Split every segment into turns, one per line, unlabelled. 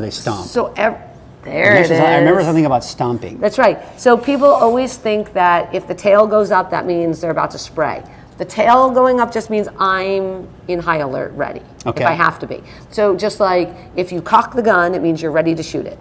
They stomp.
So there it is.
I remember something about stomping.
That's right. So people always think that if the tail goes up, that means they're about to spray. The tail going up just means I'm in high alert, ready, if I have to be. So just like if you cock the gun, it means you're ready to shoot it.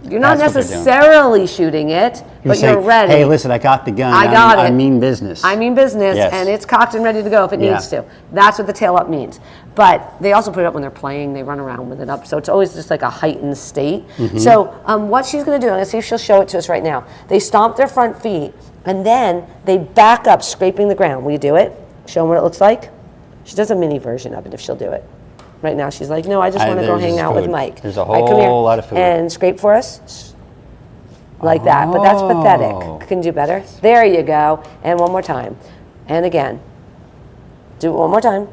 You're not necessarily shooting it, but you're ready.
Hey, listen, I got the gun.
I got it.
I mean business.
I mean business,
yes.
And it's cocked and ready to go if it needs to. That's what the tail up means. But they also put it up when they're playing. They run around with it up. So it's always just like a heightened state. So what she's going to do, I'm going to see if she'll show it to us right now. They stomp their front feet, and then they back up, scraping the ground. Will you do it? Show them what it looks like? She does a mini version of it if she'll do it. Right now she's like, no, I just want to go hang out with Mike.
There's a whole lot of food.
And scrape for us. Like that, but that's pathetic. Can you do better? There you go. And one more time. And again. Do it one more time.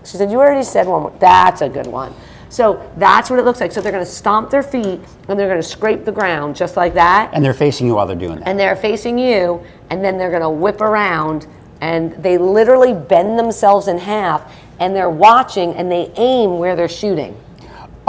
She said, you already said one more. That's a good one. So that's what it looks like. So they're going to stomp their feet and they're going to scrape the ground just like that.
And they're facing you while they're doing that.
And they're facing you, and then they're going to whip around, and they literally bend themselves in half, and they're watching, and they aim where they're shooting.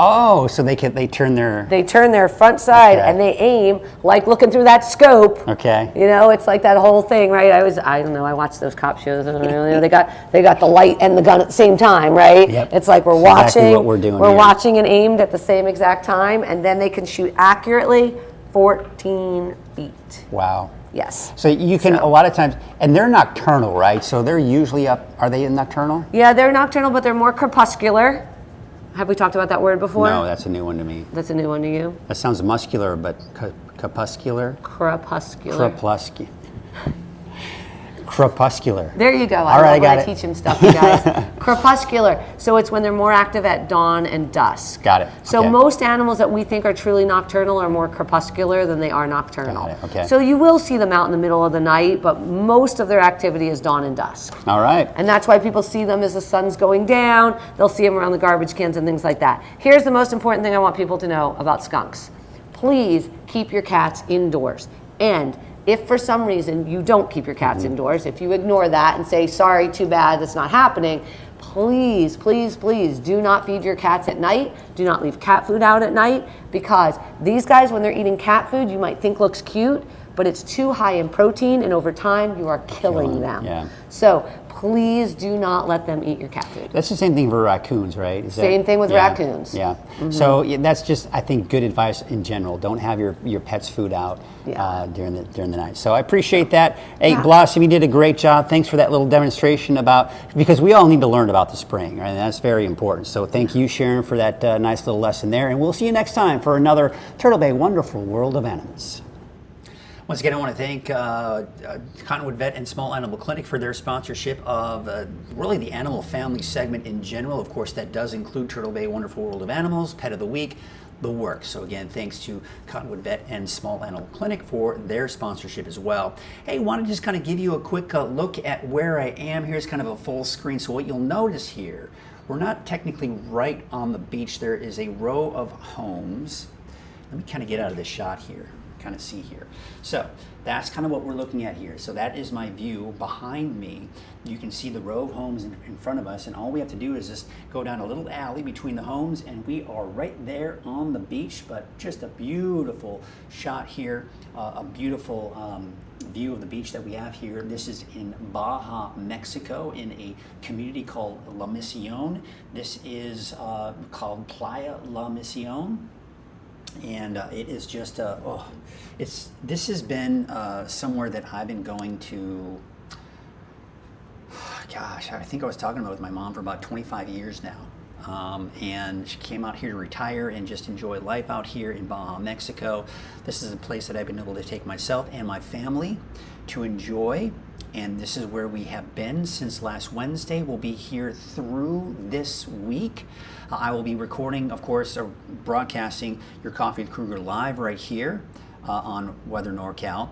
Oh, so they turn their
front side and they aim like looking through that scope.
Okay.
You know, it's like that whole thing, right? I don't know. I watched those cop shows. I don't know, they got the light and the gun at the same time, right?
Yep.
It's like we're watching.
Exactly what we're doing.
We're watching and aimed at the same exact time, and then they can shoot accurately 14 feet.
Wow.
Yes.
So you can a lot of times, and they're nocturnal, right? So they're usually up. Are they nocturnal?
Yeah, they're nocturnal, but they're more crepuscular. Have we talked about that word before?
No, that's a new one to me.
That's a new one to you?
That sounds muscular, but crepuscular?
Crepuscular.
Crepuscular.
There you go.
All right, I got it.
Teach him stuff, you guys. Crepuscular. So it's when they're more active at dawn and dusk.
Got it.
So most animals that we think are truly nocturnal are more crepuscular than they are nocturnal.
Got it. Okay.
So you will see them out in the middle of the night, but most of their activity is dawn and dusk.
All right.
And that's why people see them as the sun's going down. They'll see them around the garbage cans and things like that. Here's the most important thing I want people to know about skunks. Please keep your cats indoors. And if for some reason you don't keep your cats indoors, if you ignore that and say, sorry, too bad, that's not happening, please, please, please do not feed your cats at night. Do not leave cat food out at night, because these guys, when they're eating cat food, you might think looks cute, but it's too high in protein, and over time you are killing them.
Yeah.
So please do not let them eat your cat food.
That's the same thing for raccoons, right?
Same thing with raccoons.
Yeah. So that's just, I think, good advice in general. Don't have your pet's food out during the night. So I appreciate that. Hey, Blossom, you did a great job. Thanks for that little demonstration because we all need to learn about the spraying, right? And that's very important. So thank you, Sharon, for that nice little lesson there. And we'll see you next time for another Turtle Bay Wonderful World of Animals. Once again, I want to thank Cottonwood Vet and Small Animal Clinic for their sponsorship of really the animal family segment in general. Of course, that does include Turtle Bay Wonderful World of Animals, Pet of the Week, the works. So again, thanks to Cottonwood Vet and Small Animal Clinic for their sponsorship as well. Hey, want to just kind of give you a quick look at where I am. Here's kind of a full screen. So what you'll notice here, we're not technically right on the beach. There is a row of homes. Let me kind of get out of this shot here. Kind of see here. So that's kind of what we're looking at here. So that is my view behind me. You can see the row of homes in front of us, and all we have to do is just go down a little alley between the homes, and we are right there on the beach. But just a beautiful shot here, a beautiful view of the beach that we have here. This is in Baja, Mexico, in a community called La Misión. This is called Playa La Misión. And it is just this has been somewhere that I've been going to, gosh, I think I was talking about it with my mom for about 25 years now. And she came out here to retire and just enjoy life out here in Baja, Mexico. This is a place that I've been able to take myself and my family to enjoy. And this is where we have been since last Wednesday. We'll be here through this week. I will be recording, of course, or broadcasting your Coffee with Krueger live right here on Weather NorCal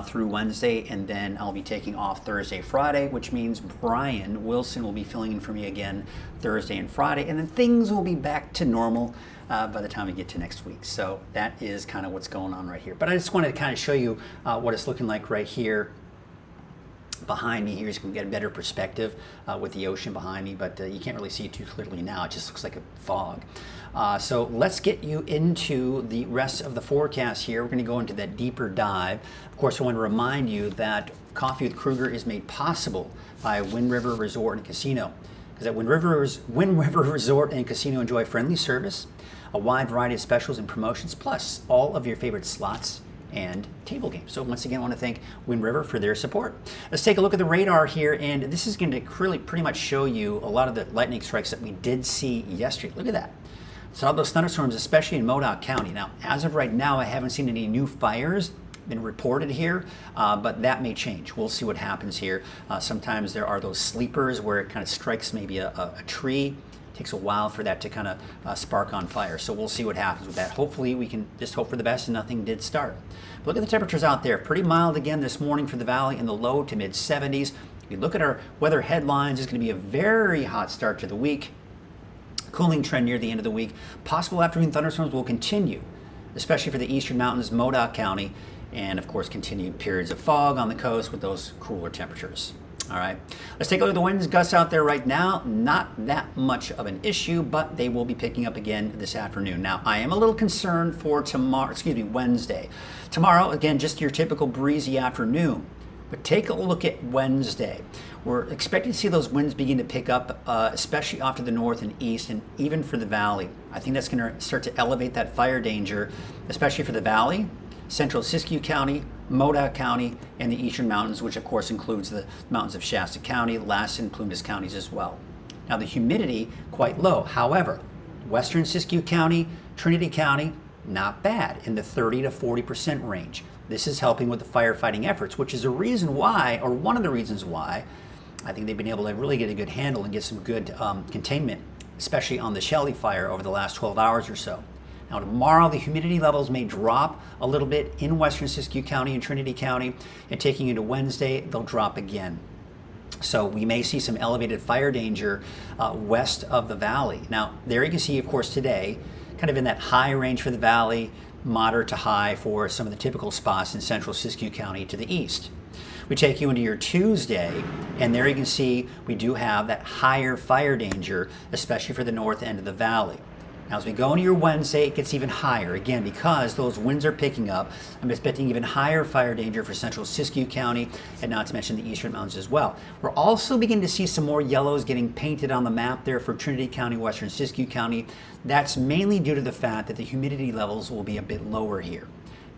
through Wednesday, and then I'll be taking off Thursday, Friday, which means Brian Wilson will be filling in for me again Thursday and Friday, and then things will be back to normal by the time we get to next week. So that is kind of what's going on right here. But I just wanted to kind of show you what it's looking like right here behind me here, so you can get a better perspective with the ocean behind me, but you can't really see it too clearly now. It just looks like a fog. So let's get you into the rest of the forecast here. We're going to go into that deeper dive. Of course, I want to remind you that Coffee with Krueger is made possible by Wind River Resort and Casino. Because at Wind River Resort and Casino, enjoy friendly service, a wide variety of specials and promotions, plus all of your favorite slots and table games. So once again, I want to thank Wind River for their support. Let's take a look at the radar here, and this is going to really pretty much show you a lot of the lightning strikes that we did see yesterday. Look at that. Saw those thunderstorms, especially in Modoc County. Now, as of right now, I haven't seen any new fires been reported here, but that may change. We'll see what happens here. Sometimes there are those sleepers where it kind of strikes maybe a tree. It takes a while for that to kind of spark on fire. So we'll see what happens with that. Hopefully we can just hope for the best and nothing did start. But look at the temperatures out there. Pretty mild again this morning for the valley in the low to mid 70s. If you look at our weather headlines, it's going to be a very hot start to the week. Cooling trend near the end of the week. Possible afternoon thunderstorms will continue, especially for the eastern mountains, Modoc County, and of course continued periods of fog on the coast with those cooler temperatures. All right, let's take a look at the winds gusts out there right now. Not that much of an issue, but they will be picking up again this afternoon. Now, I am a little concerned for Wednesday. Tomorrow, again, just your typical breezy afternoon. But take a look at Wednesday. We're expecting to see those winds begin to pick up, especially off to the north and east, and even for the valley. I think that's going to start to elevate that fire danger, especially for the valley, central Siskiyou County, Modoc County, and the eastern mountains, which of course includes the mountains of Shasta County, Lassen, Plumas counties as well. Now the humidity, quite low. However, western Siskiyou County, Trinity County, not bad, in the 30 to 40% range. This is helping with the firefighting efforts, which is a reason why, or one of the reasons why, I think they've been able to really get a good handle and get some good containment, especially on the Shelley fire over the last 12 hours or so. Now tomorrow, the humidity levels may drop a little bit in western Siskiyou County and Trinity County, and taking into Wednesday, they'll drop again. So we may see some elevated fire danger west of the valley. Now there you can see, of course, today, kind of in that high range for the valley, moderate to high for some of the typical spots in central Siskiyou County to the east. We take you into your Tuesday, and there you can see we do have that higher fire danger, especially for the north end of the valley. Now, as we go into your Wednesday, it gets even higher. Again, because those winds are picking up, I'm expecting even higher fire danger for central Siskiyou County, and not to mention the eastern mountains as well. We're also beginning to see some more yellows getting painted on the map there for Trinity County, western Siskiyou County. That's mainly due to the fact that the humidity levels will be a bit lower here.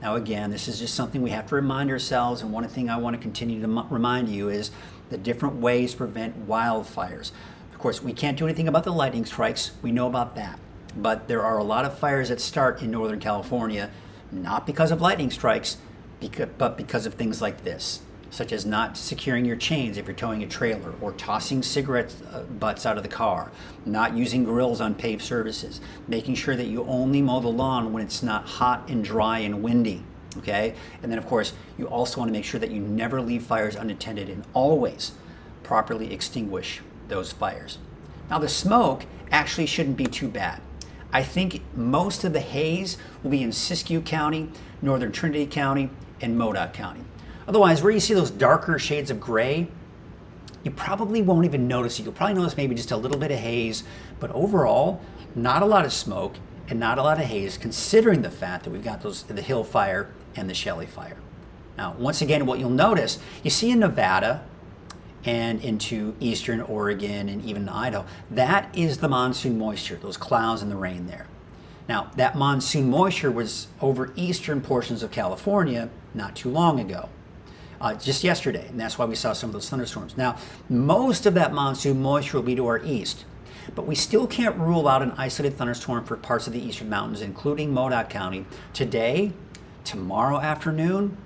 Now, again, this is just something we have to remind ourselves, and one thing I want to continue to remind you is the different ways to prevent wildfires. Of course, we can't do anything about the lightning strikes. We know about that. But there are a lot of fires that start in Northern California, not because of lightning strikes, but because of things like this, such as not securing your chains if you're towing a trailer, or tossing cigarette butts out of the car, not using grills on paved surfaces, making sure that you only mow the lawn when it's not hot and dry and windy, okay? And then, of course, you also want to make sure that you never leave fires unattended and always properly extinguish those fires. Now, the smoke actually shouldn't be too bad. I think most of the haze will be in Siskiyou County, northern Trinity County, and Modoc County. Otherwise, where you see those darker shades of gray, you probably won't even notice it. You'll probably notice maybe just a little bit of haze, but overall, not a lot of smoke and not a lot of haze, considering the fact that we've got the Hill fire and the Shelley fire. Now, once again, what you'll notice, you see in Nevada and into eastern Oregon and even Idaho, that is the monsoon moisture, those clouds and the rain there. Now, that monsoon moisture was over eastern portions of California not too long ago, just yesterday, and that's why we saw some of those thunderstorms. Now, most of that monsoon moisture will be to our east, but we still can't rule out an isolated thunderstorm for parts of the eastern mountains, including Modoc County, today, tomorrow afternoon,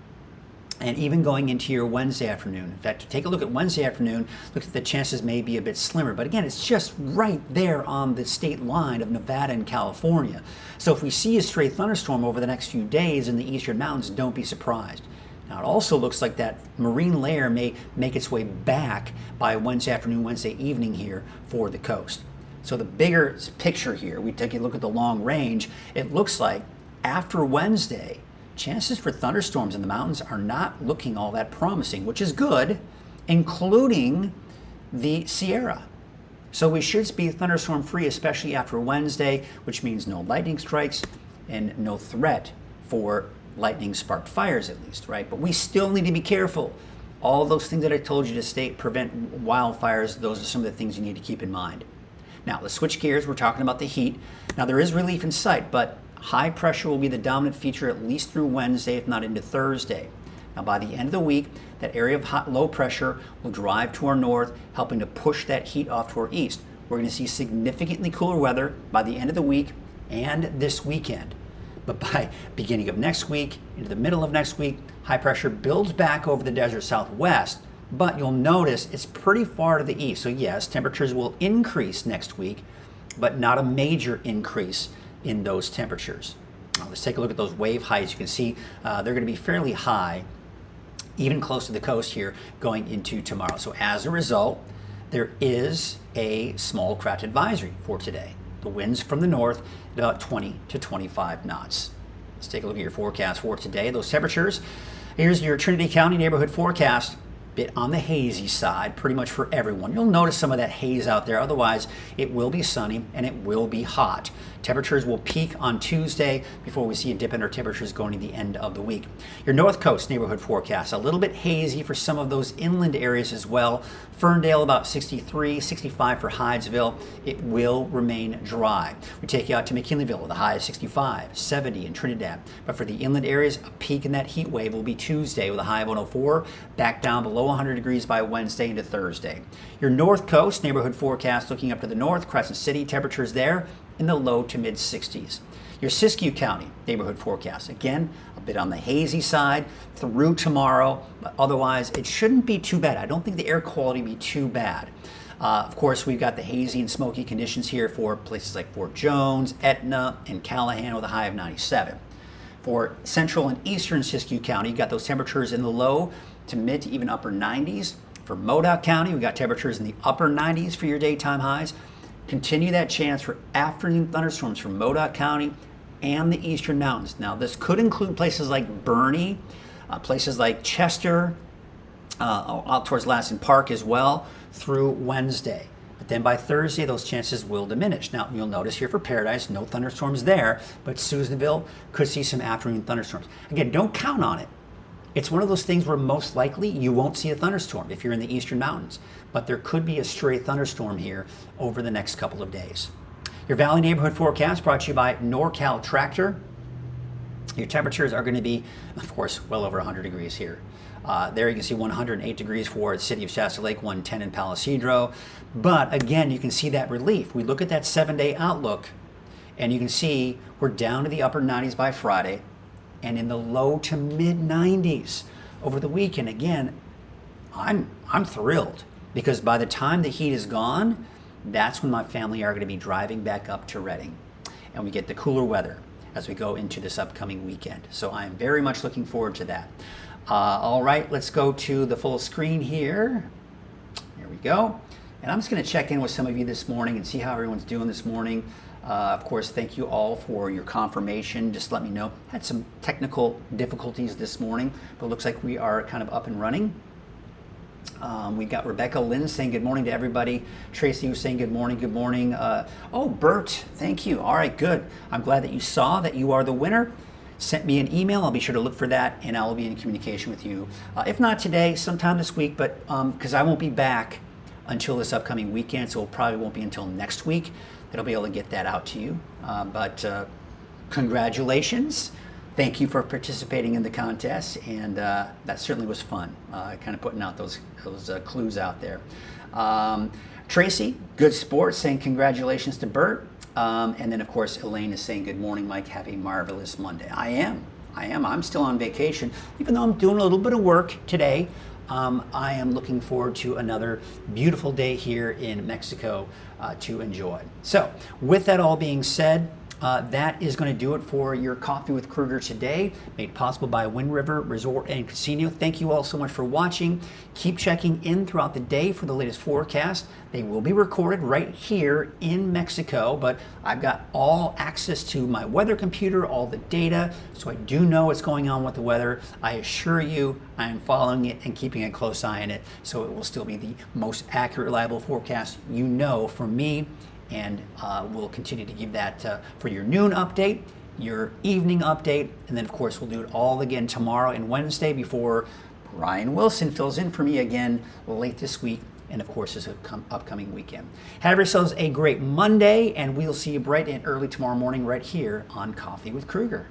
and even going into your Wednesday afternoon. In fact, take a look at Wednesday afternoon, look at the chances may be a bit slimmer, but again, it's just right there on the state line of Nevada and California. So if we see a stray thunderstorm over the next few days in the eastern mountains, don't be surprised. Now, it also looks like that marine layer may make its way back by Wednesday afternoon, Wednesday evening here for the coast. So the bigger picture here, we take a look at the long range, it looks like after Wednesday, chances for thunderstorms in the mountains are not looking all that promising, which is good. including the Sierra. So we should be thunderstorm free, especially after Wednesday, which means no lightning strikes and no threat for lightning sparked fires, at least, right? But we still need to be careful. All those things that I told you to prevent wildfires, those are some of the things you need to keep in mind. Now, let's switch gears. We're talking about the heat. Now, there is relief in sight, but high pressure will be the dominant feature at least through Wednesday, if not into Thursday. Now, by the end of the week, that area of low pressure will drive to our north, helping to push that heat off to our east. We're going to see significantly cooler weather by the end of the week and this weekend. But by beginning of next week, into the middle of next week, high pressure builds back over the desert southwest, but you'll notice it's pretty far to the east. So yes, temperatures will increase next week, but not a major increase in those temperatures. Now, let's take a look at those wave heights. You can see they're going to be fairly high, even close to the coast here, going into tomorrow. So as a result, there is a small craft advisory for today. The winds from the north about 20 to 25 knots. Let's take a look at your forecast for today. Those temperatures. Here's your Trinity County neighborhood forecast. Bit on the hazy side, pretty much for everyone. You'll notice some of that haze out there. Otherwise, it will be sunny and it will be hot. Temperatures will peak on Tuesday before we see a dip in our temperatures going to the end of the week. Your North Coast neighborhood forecast, a little bit hazy for some of those inland areas as well. Ferndale about 63, 65 for Hydesville. It will remain dry. We take you out to McKinleyville with a high of 65, 70 in Trinidad. But for the inland areas, a peak in that heat wave will be Tuesday with a high of 104, back down below 100 degrees by Wednesday into Thursday. Your North Coast neighborhood forecast looking up to the north, Crescent City, temperatures there in the low to mid 60s. Your Siskiyou County neighborhood forecast, again, a bit on the hazy side through tomorrow, but otherwise it shouldn't be too bad. I don't think the air quality will be too bad. Of course, we've got the hazy and smoky conditions here for places like Fort Jones, Etna, and Callahan with a high of 97. For central and eastern Siskiyou County, you've got those temperatures in the low to mid to even upper 90s. For Modoc County, we've got temperatures in the upper 90s for your daytime highs. Continue that chance for afternoon thunderstorms from Modoc County and the eastern mountains. Now, this could include places like Bernie, places like Chester, out towards Lassen Park as well through Wednesday. But then by Thursday, those chances will diminish. Now, you'll notice here for Paradise, no thunderstorms there, but Susanville could see some afternoon thunderstorms. Again, don't count on it. It's one of those things where most likely you won't see a thunderstorm if you're in the eastern mountains, but there could be a stray thunderstorm here over the next couple of days. Your Valley neighborhood forecast brought to you by NorCal Tractor. Your temperatures are going to be, of course, well over 100 degrees here. There you can see 108 degrees for the city of Shasta Lake, 110 in Palisadro. But again, you can see that relief. We look at that 7-day outlook, and you can see we're down to the upper 90s by Friday, and in the low to mid 90s over the weekend. Again, I'm thrilled because by the time the heat is gone, that's when my family are going to be driving back up to Redding, and we get the cooler weather as we go into this upcoming weekend. So I'm very much looking forward to that. All right, let's go to the full screen here. Here we go. And I'm just going to check in with some of you this morning and see how everyone's doing this morning. Of course, thank you all for your confirmation. Just let me know. Had some technical difficulties this morning, but it looks like we are kind of up and running. We've got Rebecca Lynn saying good morning to everybody. Tracy was saying good morning, good morning. Oh, Bert, thank you. All right, good. I'm glad that you saw that you are the winner. Sent me an email. I'll be sure to look for that, and I'll be in communication with you. If not today, sometime this week, but because I won't be back until this upcoming weekend, so it probably won't be until next week that I'll be able to get that out to you. But congratulations. Thank you for participating in the contest, and that certainly was fun, kind of putting out those clues out there. Tracy, good sport, saying congratulations to Bert. And then, of course, Elaine is saying, good morning, Mike. Have a marvelous Monday. I am. I'm still on vacation. Even though I'm doing a little bit of work today, I am looking forward to another beautiful day here in Mexico to enjoy. So with that all being said, that is going to do it for your Coffee with Krueger today, made possible by Wind River Resort and Casino. Thank you all so much for watching. Keep checking in throughout the day for the latest forecast. They will be recorded right here in Mexico, but I've got all access to my weather computer, all the data, so I do know what's going on with the weather. I assure you I am following it and keeping a close eye on it, so it will still be the most accurate, reliable forecast you know from me, and we'll continue to give that for your noon update, your evening update, and then of course we'll do it all again tomorrow and Wednesday before Brian Wilson fills in for me again late this week, and of course this upcoming weekend. Have yourselves a great Monday, and we'll see you bright and early tomorrow morning right here on Coffee with Krueger.